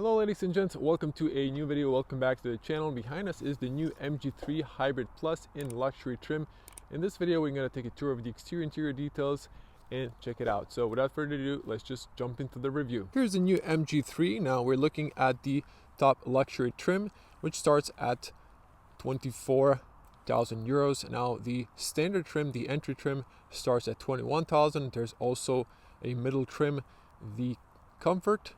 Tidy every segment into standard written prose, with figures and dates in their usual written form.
Hello ladies and gents, welcome to a new video. Welcome back to the channel. Behind us is the new MG3 Hybrid Plus in luxury trim. In this video we're going to take a tour of the exterior interior details and check it out. So without further ado, let's just jump into the review. Here's the new MG3. Now we're looking at the top luxury trim, which starts at 24,000 euros. Now the standard trim, the entry trim, starts at 21,000. There's also a middle trim, the comfort,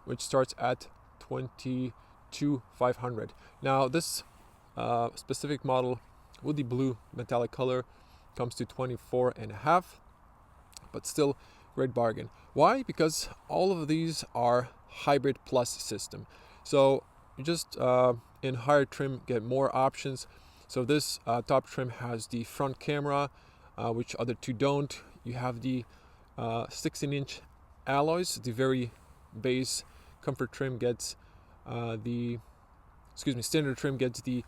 which starts at 22,500. Now this specific model with the blue metallic color comes to 24.5, but still great bargain. Why? Because all of these are hybrid plus system. So you just in higher trim get more options. So this top trim has the front camera, which other two don't. You have the 16-inch alloys. The very base comfort trim gets standard trim gets the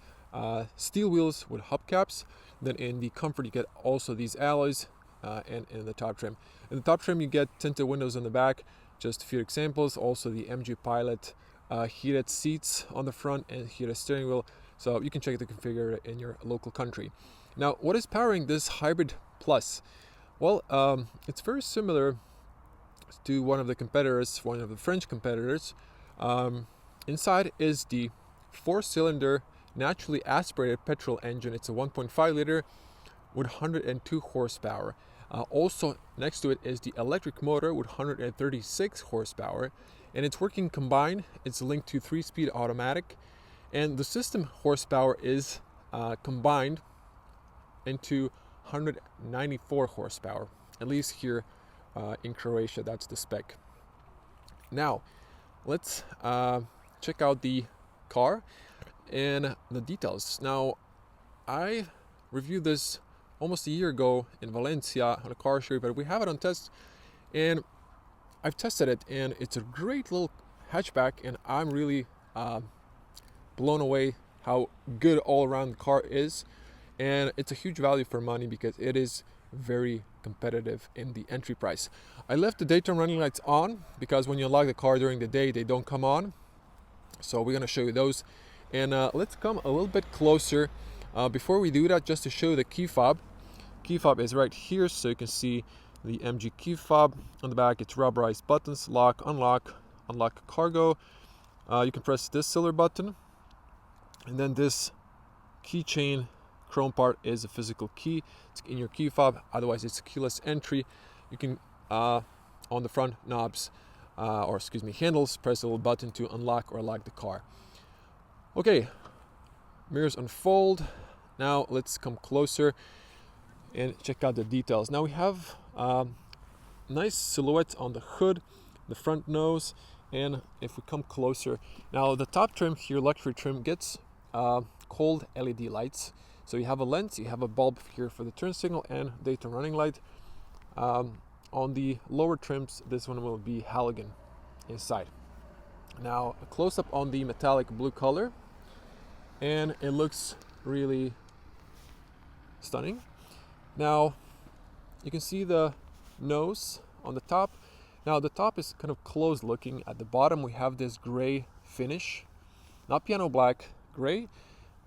steel wheels with hubcaps. Then in the comfort you get also these alloys, and in the top trim. In the top trim you get tinted windows on the back, just a few examples. Also the MG Pilot heated seats on the front and heated steering wheel. So you can check the configurator in your local country. Now what is powering this Hybrid Plus? Well, it's very similar to one of the competitors, one of the French competitors. Inside is the 4-cylinder naturally aspirated petrol engine. It's a 1.5 liter with 102 horsepower. Also next to it is the electric motor with 136 horsepower, and it's working combined. It's linked to 3-speed automatic, and the system horsepower is combined into 194 horsepower, at least here in Croatia. That's the spec. Now let's check out the car and the details. Now I reviewed this almost a year ago in Valencia on a car show, but we have it on test and I've tested it, and it's a great little hatchback, and I'm really blown away how good all around the car is. And it's a huge value for money because it is very competitive in the entry price. I left the daytime running lights on because when you unlock the car during the day they don't come on, so we're going to show you those. And let's come a little bit closer before we do that, just to show the key fob. Key fob is right here, so you can see the MG key fob on the back. It's rubberized buttons: lock, unlock cargo. You can press this silver button, and then this keychain chrome part is a physical key. It's in your key fob, otherwise it's keyless entry. You can on the front knobs handles, press a little button to unlock or lock the car. Okay, mirrors unfold. Now let's come closer and check out the details. Now we have nice silhouette on the hood, the front nose, and if we come closer, now the top trim here, luxury trim, gets cold LED lights. So you have a lens, you have a bulb here for the turn signal and daytime running light. On the lower trims, this one will be halogen inside. Now a close-up on the metallic blue color, and it looks really stunning. Now you can see the nose on the top. Now the top is kind of closed looking. At the bottom we have this gray finish, not piano black, gray.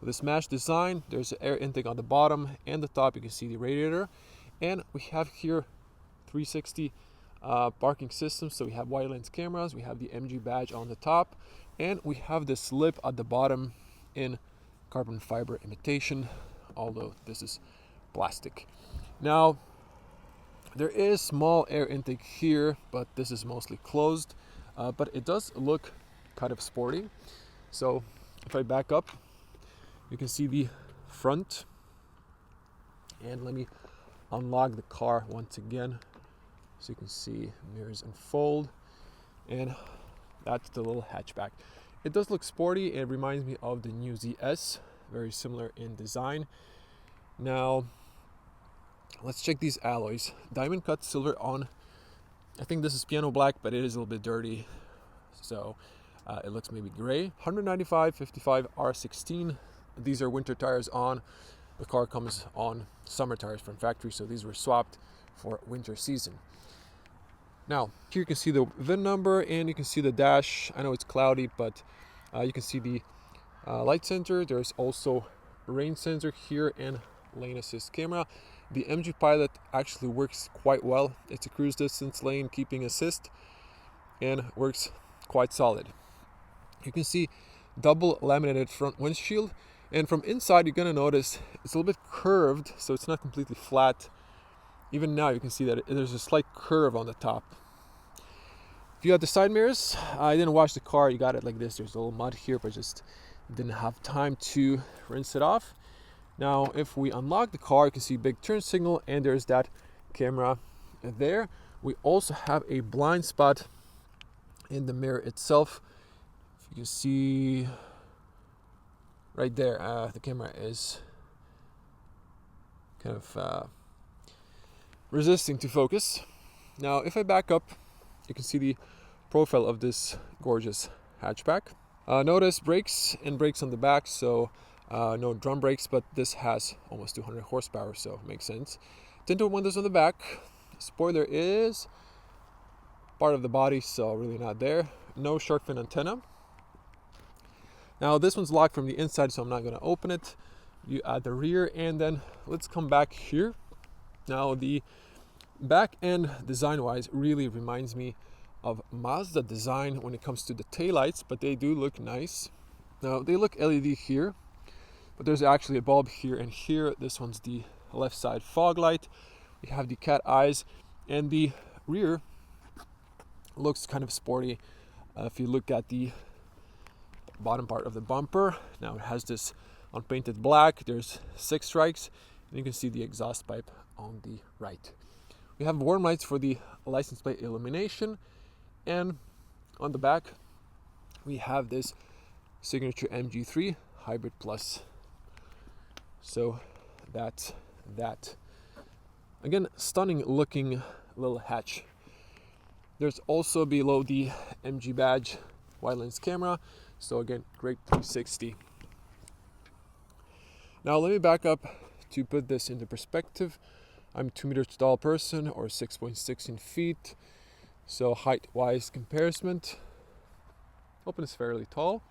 With this mesh design, there's an air intake on the bottom and the top. You can see the radiator, and we have here 360 parking system. So we have wide lens cameras, we have the MG badge on the top, and we have this lip at the bottom in carbon fiber imitation, although this is plastic. Now there is small air intake here, but this is mostly closed, but it does look kind of sporty. So if I back up, you can see the front, and let me unlock the car once again so you can see mirrors unfold, and that's the little hatchback. It does look sporty. It reminds me of the new ZS, very similar in design. Now let's check these alloys. Diamond cut silver on, I think this is piano black, but it is a little bit dirty, so it looks maybe gray. 195/55 R16. These are winter tires on. The car comes on summer tires from factory, so these were swapped for winter season. Now, here you can see the VIN number and you can see the dash. I know it's cloudy, but you can see the light sensor. There's also rain sensor here and lane assist camera. The MG Pilot actually works quite well. It's a cruise distance lane keeping assist and works quite solid. You can see double laminated front windshield, and from inside you're gonna notice it's a little bit curved, so it's not completely flat. Even now you can see that there's a slight curve on the top. If you got the side mirrors, I didn't wash the car. You got it like this. There's a little mud here, but just didn't have time to rinse it off. Now, if we unlock the car, you can see big turn signal, and there's that camera there. We also have a blind spot in the mirror itself. If you can see right there, the camera is kind of resisting to focus. Now, if I back up, you can see the profile of this gorgeous hatchback. Notice brakes and brakes on the back, so no drum brakes, but this has almost 200 horsepower, so makes sense. Tinted windows on the back. Spoiler is part of the body, so really not there. No shark fin antenna. Now this one's locked from the inside, so I'm not going to open it. You add the rear, and then let's come back here. Now the back end design-wise really reminds me of Mazda design when it comes to the taillights, but they do look nice. Now they look LED here, but there's actually a bulb here and here. This one's the left side fog light. We have the cat eyes, and the rear looks kind of sporty. If you look at the bottom part of the bumper, now it has this unpainted black. There's 6 strikes, and you can see the exhaust pipe on the right. We have warm lights for the license plate illumination, and on the back we have this signature MG3 Hybrid Plus. So that's that. Again, stunning looking little hatch. There's also below the MG badge wide lens camera, so again, great 360. Now let me back up to put this into perspective. I'm a 2 meters tall person, or 6.16 feet. So height-wise comparison, open is fairly tall.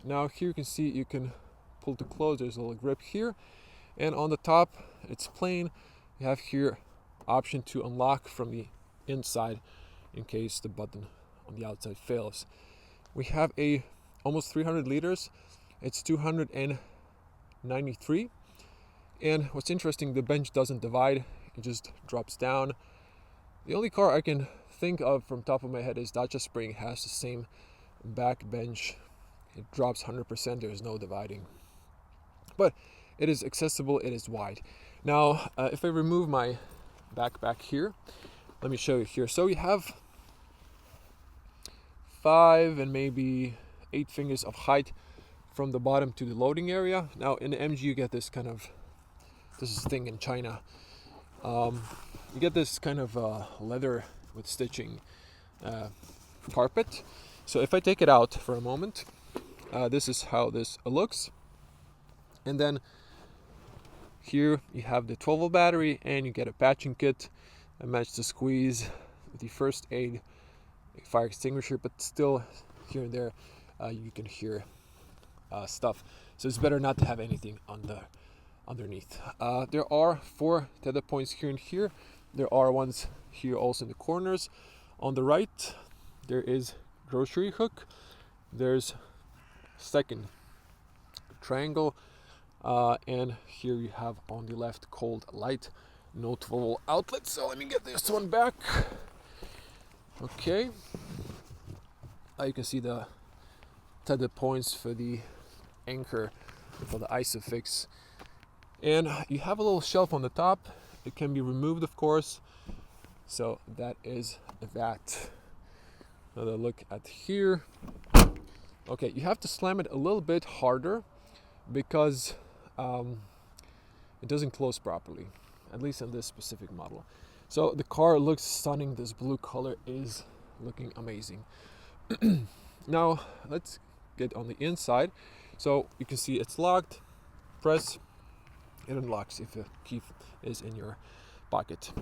Now here you can see you can pull to close. There's a little grip here, and on the top it's plain. You have here option to unlock from the inside in case the button on the outside fails. We have a almost 300 liters. It's 293. And what's interesting, the bench doesn't divide, it just drops down. The only car I can think of from top of my head is Dacia Spring. Has the same back bench. It drops 100%, there's no dividing. But it is accessible, it is wide. Now, if I remove my back here, let me show you here. So we have 5 and maybe 8 fingers of height from the bottom to the loading area. Now in the MG you get this kind of, this is a thing in China. You get this kind of leather with stitching carpet. So if I take it out for a moment, this is how this looks. And then here you have the 12-volt battery, and you get a patching kit, a match to squeeze, the first aid, a fire extinguisher, but still here and there you can hear stuff. So it's better not to have anything underneath. There are 4 tether points here and here. There are ones here also in the corners. On the right there is grocery hook. There's second triangle, and here you have on the left cold light, no 12-volt outlet. So let me get this one back. Okay, you can see the tether points for the anchor, for the isofix, and you have a little shelf on the top. It can be removed, of course. So that is that. Another look at here. Okay, you have to slam it a little bit harder because it doesn't close properly, at least in this specific model. So the car looks stunning. This blue color is looking amazing. Now let's get on the inside. So you can see it's locked. Press, it unlocks if the key is in your pocket.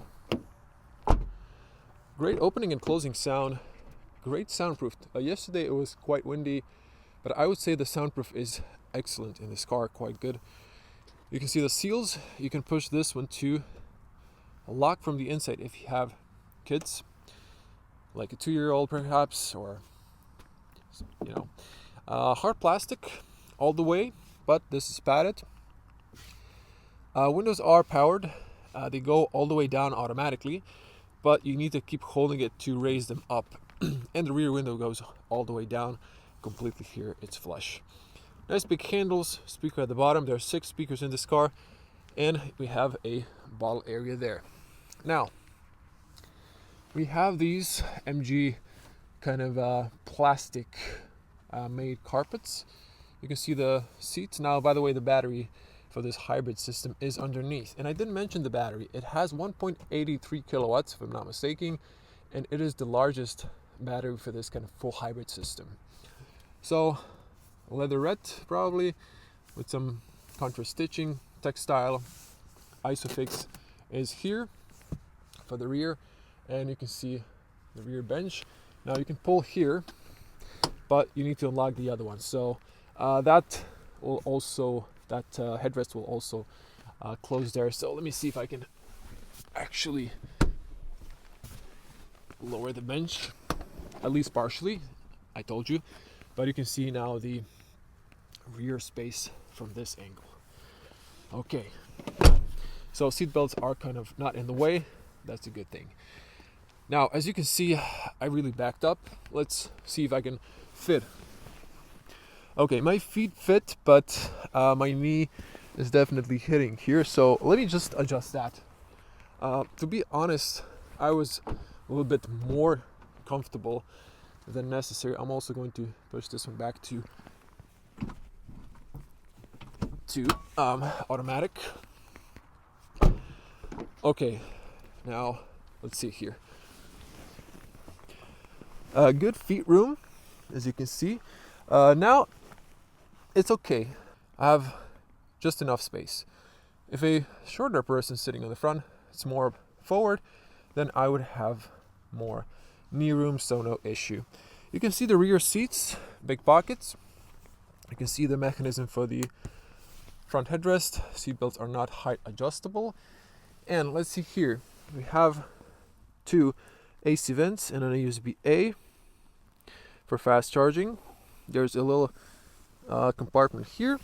Great opening and closing sound, great soundproof. Yesterday it was quite windy, but I would say the soundproof is excellent in this car, quite good. You can see the seals. You can push this one to lock from the inside if you have kids, like a 2-year-old perhaps, or hard plastic all the way, but this is padded. Windows are powered. They go all the way down automatically, but you need to keep holding it to raise them up. And the rear window goes all the way down completely here. It's flush. Nice big handles, speaker at the bottom. There are 6 speakers in this car, and we have a bottle area there. Now, we have these MG kind of plastic made carpets. You can see the seats. Now, by the way, the battery for this hybrid system is underneath. And I didn't mention the battery. It has 1.83 kilowatts, if I'm not mistaken, and it is the largest battery for this kind of full hybrid system. So, leatherette probably, with some contrast stitching, textile. Isofix is here for the rear, and you can see the rear bench. Now you can pull here, but you need to unlock the other one. So that headrest will also close there. So let me see if I can actually lower the bench, at least partially. I told you, but you can see now the rear space from this angle. Okay, so seat belts are kind of not in the way. That's a good thing. Now, as you can see, I really backed up. Let's see if I can fit. Okay, my feet fit, but my knee is definitely hitting here. So let me just adjust that. To be honest, I was a little bit more comfortable than necessary. I'm also going to push this one back to automatic. Okay, now let's see here. Good feet room, as you can see. Now it's okay. I have just enough space. If a shorter person sitting on the front, it's more forward, then I would have more knee room, so no issue. You can see the rear seats, big pockets. You can see the mechanism for the front headrest. Seat belts are not height adjustable. And let's see here. We have 2 AC vents and then a USB-A for fast charging. There's a little compartment here.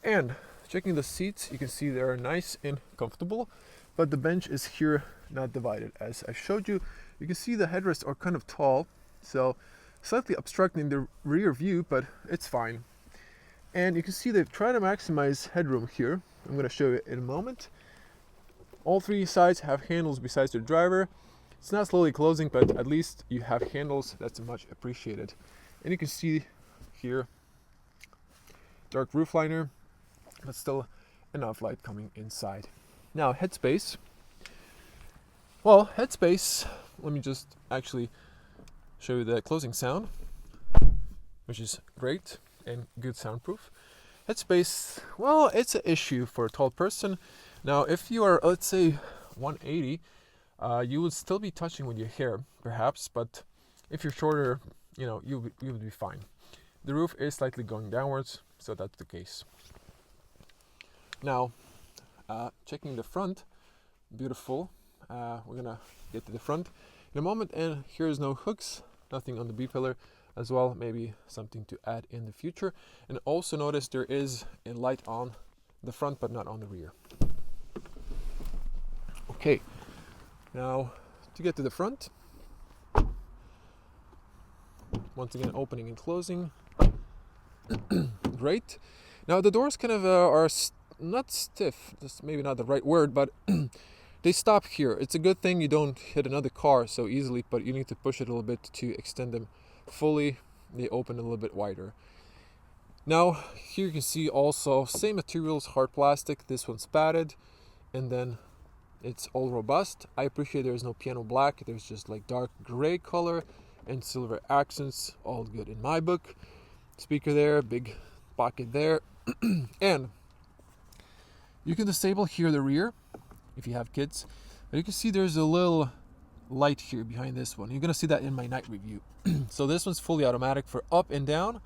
And checking the seats, you can see they are nice and comfortable, but the bench is here, not divided. As I showed you, you can see the headrests are kind of tall, so slightly obstructing the rear view, but it's fine. And you can see they've tried to maximize headroom here. I'm going to show you in a moment. All 3 sides have handles besides the driver. It's not slowly closing, but at least you have handles. That's much appreciated. And you can see here, dark roof liner, but still enough light coming inside. Now, headspace. Well, headspace, let me just actually show you the closing sound, which is great and good soundproof. Headspace, well, it's an issue for a tall person. Now, if you are, let's say, 180, you would still be touching with your hair, perhaps, but if you're shorter, you would be fine. The roof is slightly going downwards, so that's the case. Now, checking the front, beautiful. We're gonna get to the front in a moment, and here's no hooks, nothing on the B-pillar as well, maybe something to add in the future. And also notice there is a light on the front but not on the rear. Okay, now to get to the front, once again opening and closing. Great. Now the doors kind of are not stiff, that's maybe not the right word, but they stop here. It's a good thing you don't hit another car so easily, but you need to push it a little bit to extend them fully. They open a little bit wider. Now here you can see also same materials, hard plastic. This one's padded, and then it's all robust. I appreciate there's no piano black. There's just like dark gray color and silver accents. All good in my book. Speaker there, big pocket there, and you can disable here the rear if you have kids. But you can see there's a little light here behind this one. You're gonna see that in my night review. So this one's fully automatic for up and down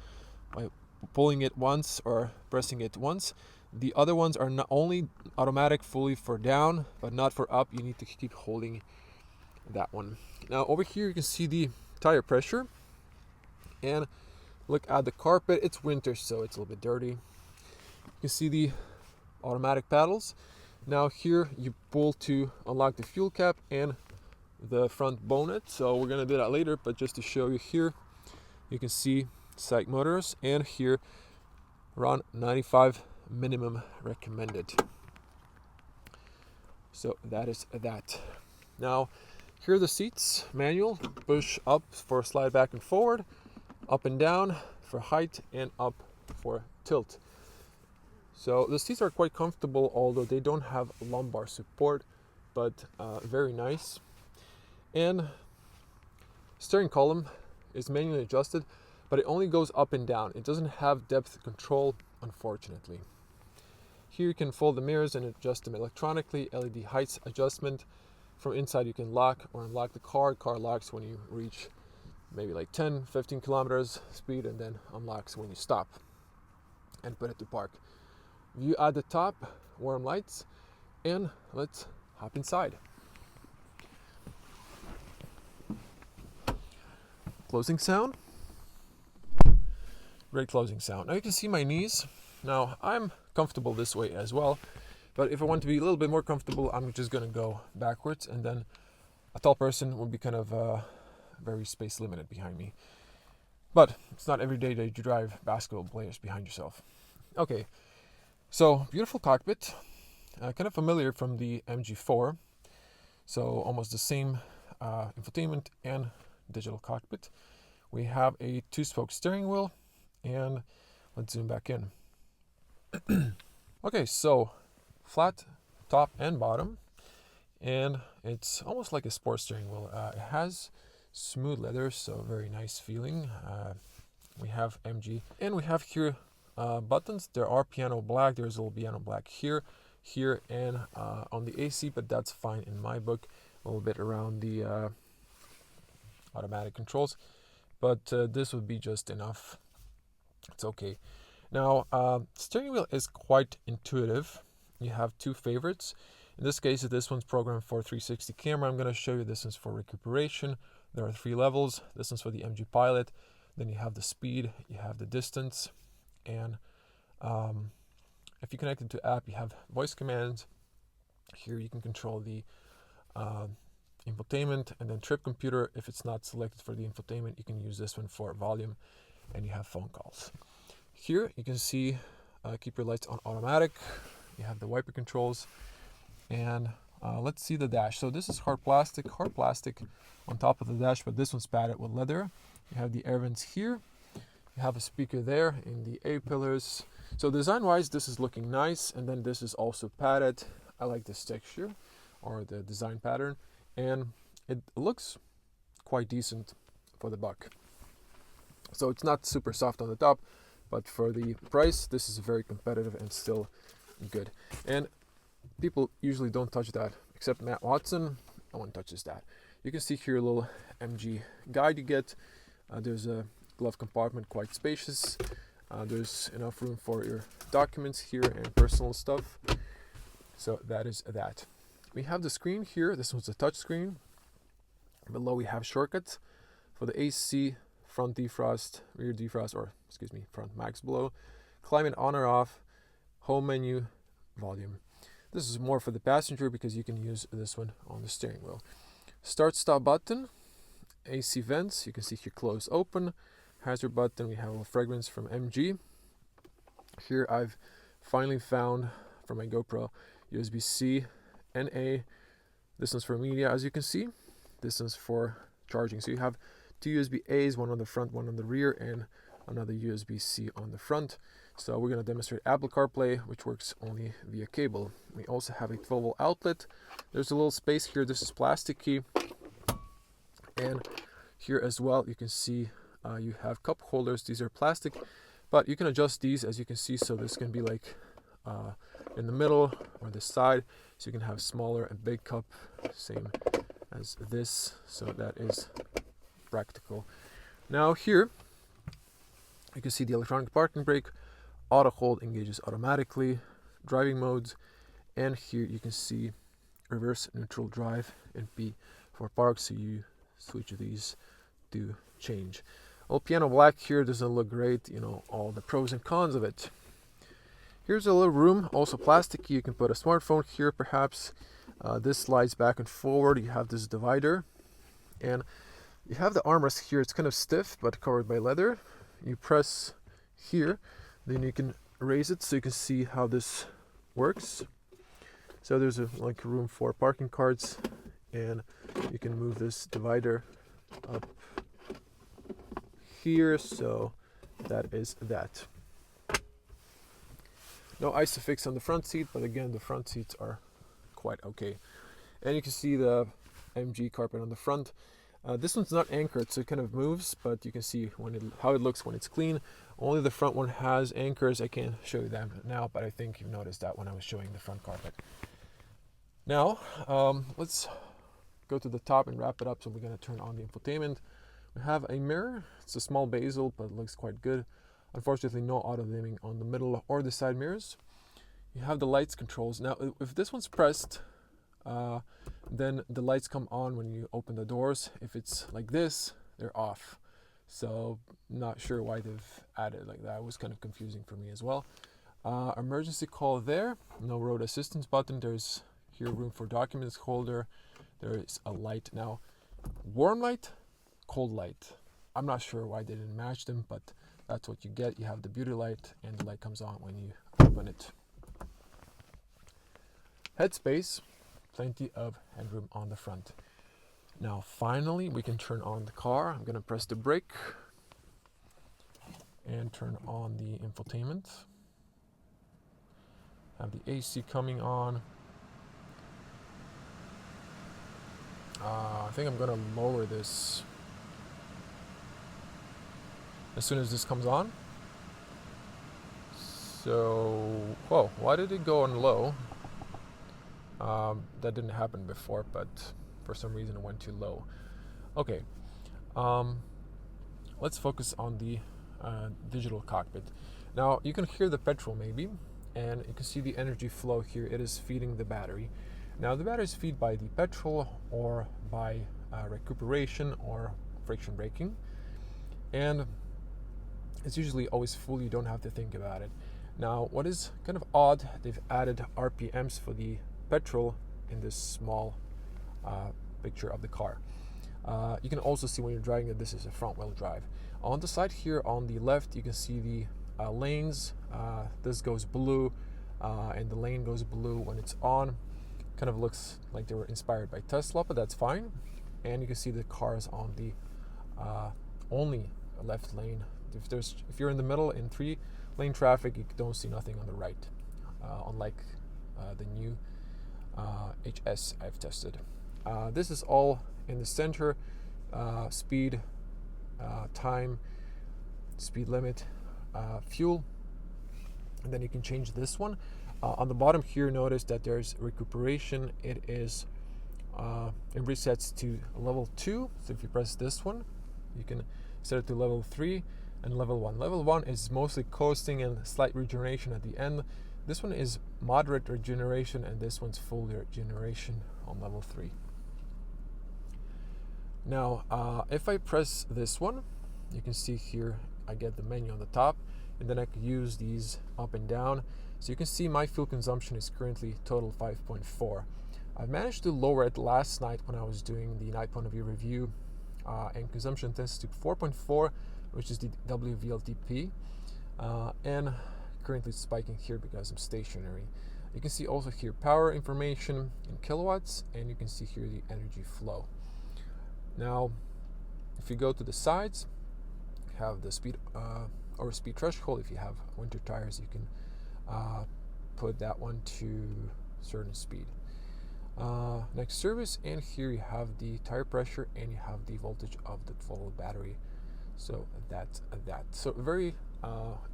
by pulling it once or pressing it once. The other ones are not only automatic fully for down, but not for up. You need to keep holding that one. Now over here you can see the tire pressure, and look at the carpet. It's winter, so it's a little bit dirty. You can see the automatic paddles. Now here you pull to unlock the fuel cap and the front bonnet. So we're gonna do that later, but just to show you here, you can see side motors, and here around 95 minimum recommended. So that is that. Now here are the seats. Manual, push up for slide back and forward, up and down for height, and up for tilt. So the seats are quite comfortable, although they don't have lumbar support, but very nice. And steering column is manually adjusted, but it only goes up and down. It doesn't have depth control, unfortunately. Here you can fold the mirrors and adjust them electronically. LED heights adjustment. From inside you can lock or unlock the car. Car locks when you reach maybe like 10-15 kilometers speed, and then unlocks when you stop and put it to park. View at the top, warm lights, and let's hop inside. Closing sound. Great closing sound. Now you can see my knees. Now I'm comfortable this way as well, but if I want to be a little bit more comfortable, I'm just gonna go backwards, and then a tall person would be kind of very space limited behind me. But it's not every day that you drive basketball players behind yourself. Okay, so beautiful cockpit, kind of familiar from the MG4. So almost the same infotainment and digital cockpit. We have a 2-spoke steering wheel, and let's zoom back in. Okay, so flat top and bottom, and it's almost like a sports steering wheel. It has smooth leather, so very nice feeling. We have MG, and we have here buttons. There are piano black. There's a little piano black here, and on the AC, but that's fine in my book. A little bit around the automatic controls, but this would be just enough. It's okay. Now steering wheel is quite intuitive. You have 2 favorites. In this case, this one's programmed for 360 camera. I'm going to show you this one's for recuperation. There are 3 levels. This one's for the MG Pilot. Then you have the speed, you have the distance, and if you connect it to app, you have voice commands. Here you can control the infotainment, and then trip computer. If it's not selected for the infotainment, you can use this one for volume, and you have phone calls. Here you can see keep your lights on automatic. You have the wiper controls, and let's see the dash. So this is hard plastic on top of the dash, but this one's padded with leather. You have the air vents here. You have a speaker there in the A-pillars. So design-wise, this is looking nice, and then this is also padded. I like this texture or the design pattern, and it looks quite decent for the buck. So it's not super soft on the top, but for the price, this is very competitive and still good. And people usually don't touch that, except Matt Watson. No one touches that. You can see here a little MG guide you get. There's a glove compartment, quite spacious. There's enough room for your documents here and personal stuff. So that is that. We have the screen here. This one's a touch screen. Below we have shortcuts for the AC, front defrost, rear defrost, or excuse me, front max blow, climate on or off, home menu, volume. This is more for the passenger because you can use this one on the steering wheel. Start stop button, AC vents, you can see here close open, hazard button. We have a little fragrance from MG. Here I've finally found for my GoPro USB-C and A. This one's for media, as you can see. This one's for charging. So you have 2 USB-A's, one on the front, one on the rear, and another USB-C on the front. So we're going to demonstrate Apple CarPlay, which works only via cable. We also have a 12-volt outlet. There's a little space here. This is plasticky. And here as well, you can see you have cup holders. These are plastic, but you can adjust these, as you can see. So this can be like in the middle or the side, so you can have smaller and big cup, same as this, so that is practical. Now here you can see the electronic parking brake, auto hold engages automatically, driving modes, and here you can see reverse neutral drive and P for park, so you switch these to change. Well, piano black here doesn't look great, you know, all the pros and cons of it. Here's a little room, also plastic. You can put a smartphone here perhaps. This slides back and forward. You have this divider, and you have the armrest here. It's kind of stiff but covered by leather. You press here, then you can raise it so you can see how this works. So there's like room for parking cards, and you can move this divider up here, so that is that. No ISOFIX on the front seat, but again, the front seats are quite okay. And you can see the MG carpet on the front. This one's not anchored, so it kind of moves, but you can see how it looks when it's clean. Only the front one has anchors. I can't show you them now, but I think you noticed that when I was showing the front carpet. Now, let's go to the top and wrap it up. So we're going to turn on the infotainment. We have a mirror. It's a small bezel, but it looks quite good. Unfortunately, no auto dimming on the middle or the side mirrors. You have the lights controls. Now, if this one's pressed, then the lights come on when you open the doors. If it's like this, they're off. So not sure why they've added like that. It was kind of confusing for me as well. Emergency call there. No road assistance button. There's here room for documents holder. There is a light. Now, warm light, cold light. I'm not sure why they didn't match them, but that's what you get. You have the beauty light, and the light comes on when you open it. Headspace, plenty of headroom on the front. Now finally we can turn on the car. I'm going to press the brake and turn on the infotainment. Have the AC coming on. I think I'm going to lower this as soon as this comes on. So, whoa, why did it go on low? That didn't happen before, but for some reason it went too low. Okay, let's focus on the digital cockpit. Now you can hear the petrol maybe, and you can see the energy flow here. It is feeding the battery. Now the battery is fed by the petrol or by recuperation or friction braking, and it's usually always full. You don't have to think about it. Now what is kind of odd, they've added RPMs for the petrol in this small picture of the car. You can also see when you're driving that this is a front wheel drive. On the side here on the left you can see the lanes. This goes blue and the lane goes blue when it's on. Kind of looks like they were inspired by Tesla, but that's fine. And you can see the cars on the only left lane. If you're in the middle in 3-lane traffic, you don't see nothing on the right, unlike the new HS I've tested. This is all in the center. Speed, time, speed limit, fuel, and then you can change this one. On the bottom here, notice that there's recuperation. It resets to level 2. So if you press this one, you can set it to level 3 and level 1. Level 1 is mostly coasting and slight regeneration at the end. This one is moderate regeneration, and this one's full regeneration on level 3. Now, if I press this one, you can see here I get the menu on the top, and then I can use these up and down. So you can see my fuel consumption is currently total 5.4. I've managed to lower it last night when I was doing the night point of view review, and consumption intensity to 4.4, which is the WVLTP, and currently it's spiking here because I'm stationary. You can see also here power information in kilowatts, and you can see here the energy flow. Now, if you go to the sides, you have the speed or speed threshold. If you have winter tires, you can put that one to certain speed. Next service, and here you have the tire pressure and you have the voltage of the total battery. So that's that. So very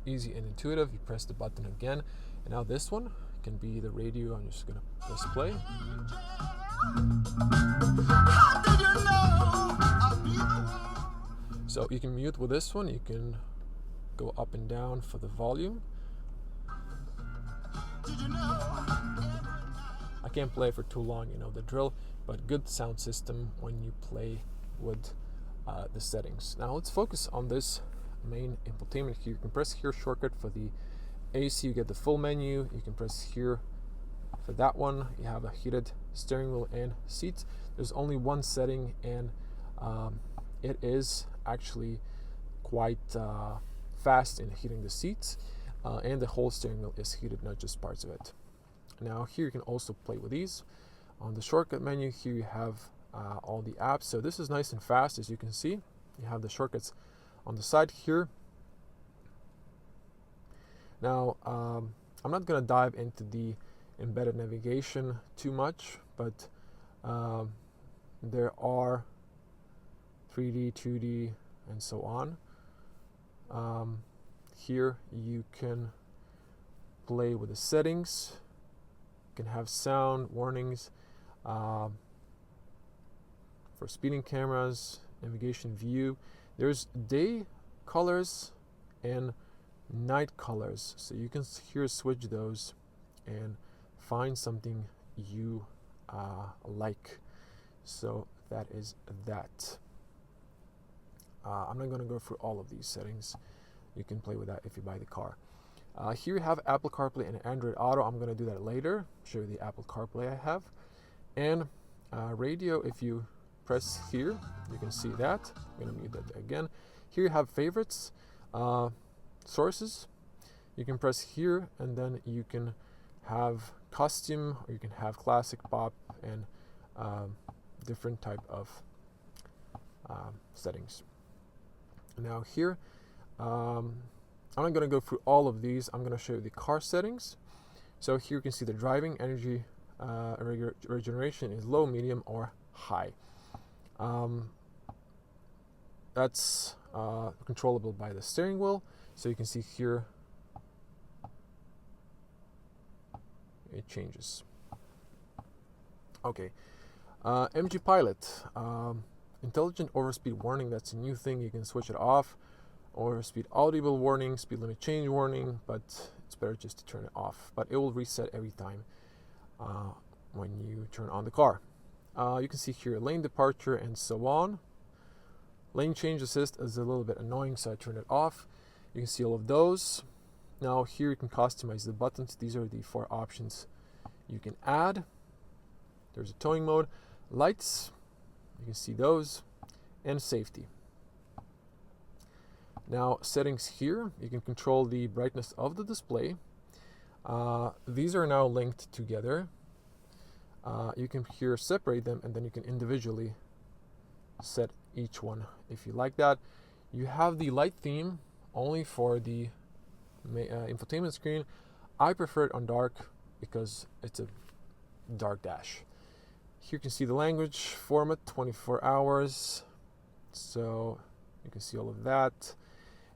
easy and intuitive. You press the button again, Now this one can be the radio. I'm just gonna press play. So you can mute with this one. You can go up and down for the volume. I can't play for too long, you know the drill, but good sound system when you play with the settings. Now let's focus on this main infotainment here. You can press here shortcut for the AC, you get the full menu. You can press here for that one. You have a heated steering wheel and seats. There's only one setting, and it is actually quite fast in heating the seats, and the whole steering wheel is heated, not just parts of it. Now here you can also play with these. On the shortcut menu here you have all the apps. So this is nice and fast, as you can see. You have the shortcuts on the side here. Now I'm not going to dive into the embedded navigation too much, but there are 3D, 2D, and so on. Here you can play with the settings. You can have sound warnings for speeding cameras, navigation view. There's day colors and night colors, so you can here switch those and find something you like. So that is that. I'm not going to go through all of these settings. You can play with that if you buy the car. Here you have Apple CarPlay and Android Auto. I'm going to do that later, show you the Apple CarPlay I have. And radio, if you press here, you can see that. I'm going to mute that again. Here you have favorites, sources. You can press here, and then you can have custom, or you can have classic, pop, and different type of settings. Now here, I'm not going to go through all of these. I'm going to show you the car settings. So here you can see the driving energy regeneration is low, medium, or high. That's controllable by the steering wheel. So you can see here it changes. Okay, MG Pilot, intelligent overspeed warning. That's a new thing. You can switch it off. Or speed audible warning, speed limit change warning, but it's better just to turn it off. But it will reset every time when you turn on the car. You can see here lane departure and so on. Lane change assist is a little bit annoying, so I turn it off. You can see all of those. Now here you can customize the buttons. These are the 4 options you can add. There's a towing mode, lights, you can see those, and safety. Now settings here, you can control the brightness of the display. These are now linked together. You can here separate them, and then you can individually set each one if you like that. You have the light theme only for the infotainment screen. I prefer it on dark because it's a dark dash. Here you can see the language format, 24 hours. So you can see all of that.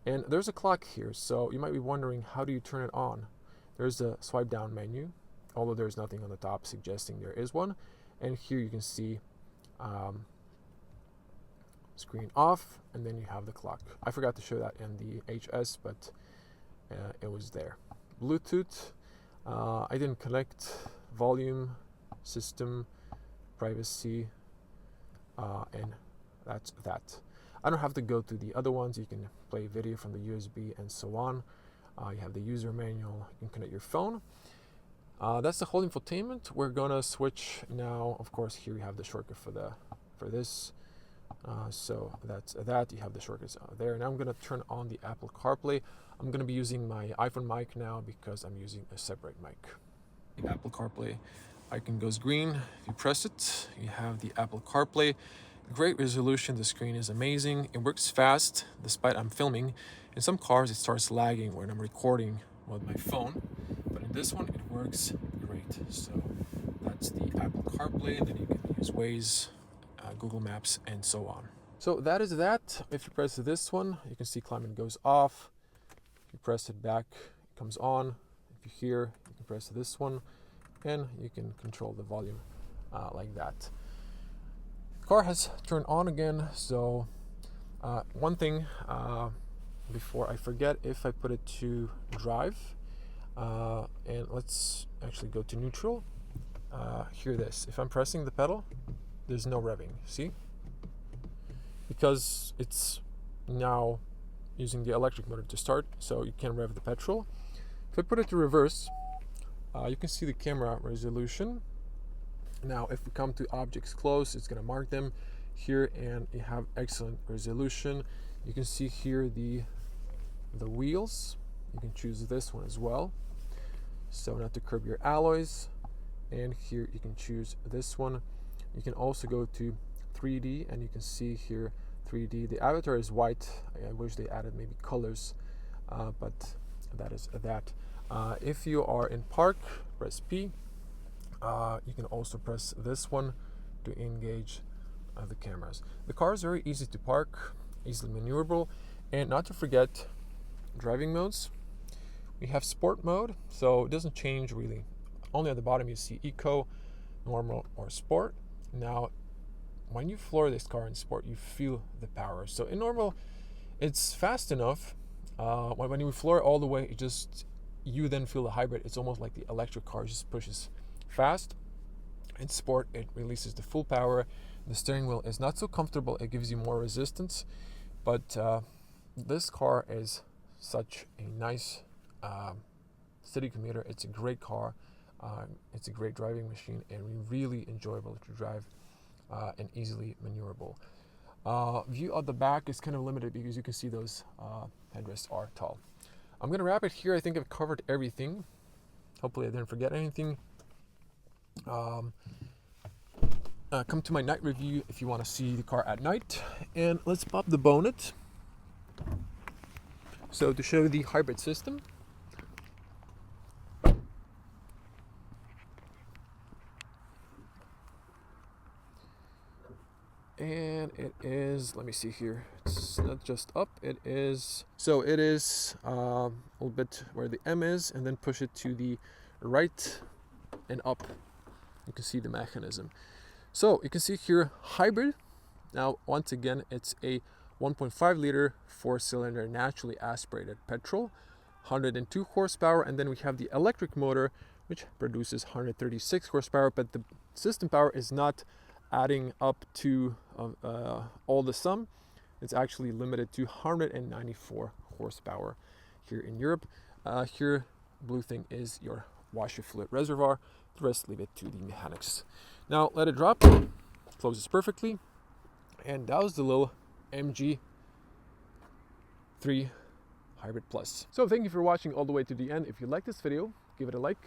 And there's a clock here, so you might be wondering, how do you turn it on? There's a swipe down menu, although there's nothing on the top suggesting there is one. And here you can see screen off, and then you have the clock. I forgot to show that in the HS, but it was there. Bluetooth, I didn't connect. Volume, system, privacy, and that's that. I don't have to go to the other ones. You can play video from the USB and so on. You have the user manual. You can connect your phone. That's the whole infotainment. We're gonna switch now. Of course, here you have the shortcut for this. So that's that. You have the shortcuts there. Now I'm gonna turn on the Apple CarPlay. I'm gonna be using my iPhone mic now because I'm using a separate mic. The Apple CarPlay icon goes green. If you press it, you have the Apple CarPlay. Great resolution. The screen is amazing. It works fast despite I'm filming. In some cars it starts lagging when I'm recording with my phone, but in this one it works great. So that's the Apple CarPlay. Then you can use Waze, Google Maps, and so on. So that is that. If you press this one, you can see climate goes off. If you press it back, it comes on. If you hear, you can press this one and you can control the volume like that. The car has turned on again, so one thing before I forget, if I put it to drive, and let's actually go to neutral, hear this. If I'm pressing the pedal, there's no revving, see? Because it's now using the electric motor to start, so you can rev the petrol. If I put it to reverse, you can see the camera resolution. Now if we come to objects close, it's going to mark them here, and you have excellent resolution. You can see here the wheels. You can choose this one as well, so not to curb your alloys. And here you can choose this one. You can also go to 3D, and you can see here 3D. The avatar is white. I wish they added maybe colors, but that is that. If you are in park, press P. You can also press this one to engage the cameras. The car is very easy to park, easily maneuverable, and not to forget driving modes. We have sport mode, so it doesn't change really. Only at the bottom you see eco, normal, or sport. Now when you floor this car in sport, you feel the power. So in normal, it's fast enough. When you floor it all the way, you then feel the hybrid. It's almost like the electric car just pushes fast. In sport, it releases the full power. The steering wheel is not so comfortable. It gives you more resistance, but this car is such a nice city commuter. It's a great car. It's a great driving machine, and really enjoyable to drive and easily maneuverable. View of the back is kind of limited because you can see those headrests are tall. I'm going to wrap it here. I think I've covered everything. Hopefully I didn't forget anything. Come to my night review if you want to see the car at night. And let's pop the bonnet. So to show the hybrid system, and it is, let me see here, it's not just up, it is a little bit where the M is, and then push it to the right and up. You can see the mechanism. So you can see here hybrid. Now once again, it's a 1.5 liter 4-cylinder naturally aspirated petrol, 102 horsepower, and then we have the electric motor which produces 136 horsepower, but the system power is not adding up to all the sum. It's actually limited to 194 horsepower here in Europe. Here, blue thing is your washer fluid reservoir. The rest, leave it to the mechanics. Now let it drop. Closes perfectly. And that was the little MG3 Hybrid Plus. So thank you for watching all the way to the end. If you like this video, give it a like.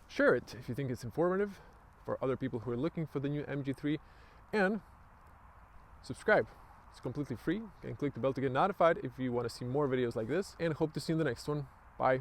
Share it if you think it's informative for other people who are looking for the new MG3, and subscribe. It's completely free. You can click the bell to get notified if you want to see more videos like this, and hope to see you in the next one. Bye.